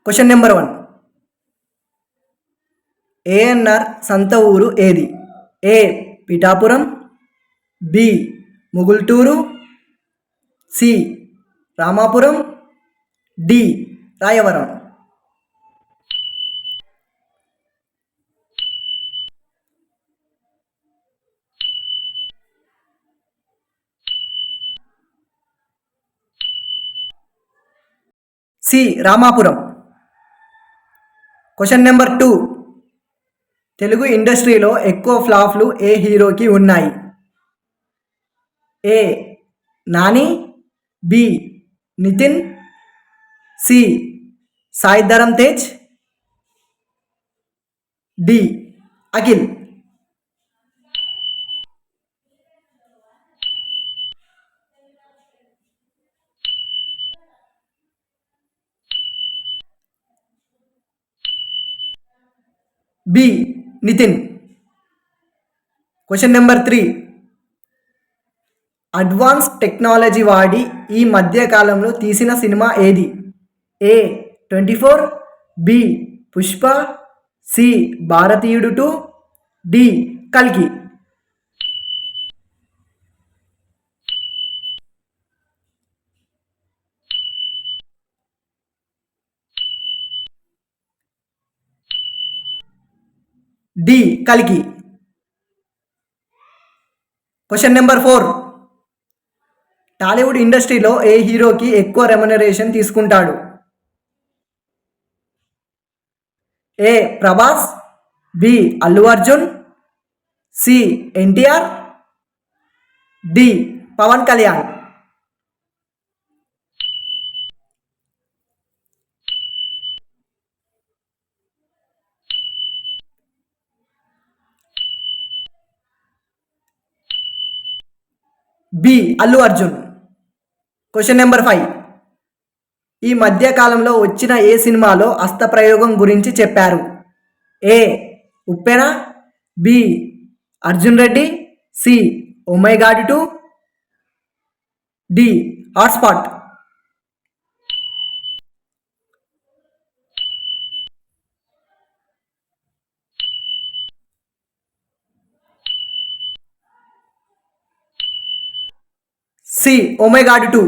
Question number 1. ANR సంత ఊరు ఏది? A Pithapuram, B Mogalturu, C Ramapuram, D Rayavaram. C Ramapuram. Question number 2. Telugu ఇండస్ట్రీలో ఎక్కువ ఫ్లాప్లు ఏ హీరోకి ఉన్నాయి? A Nani, B Nitin, C Sai Dharam Tej, D Akhil. B Nitin. Question number 3. Advance technology వాడి ఈ మధ్య కాలంలో తీసిన సినిమా ఏది? ఏ 24, బి పుష్ప, సి భారతీయుడు 2, డి కల్కి. డి కల్కి. Question number 4. టాలీవుడ్ ఇండస్ట్రీలో ఏ హీరోకి ఎక్కువ రెమ్యునరేషన్ తీసుకుంటాడు? A Prabhas, B Allu Arjun, C NTR, D Pawan Kalyan. B Allu Arjun. Question number 5. ఈ మధ్య కాలంలో వచ్చిన ఏ సినిమాలో హస్తప్రయోగం గురించి చెప్పారు? A Uppena, B Arjun Reddy, C oh my God 2, D hotspot. C oh my God 2.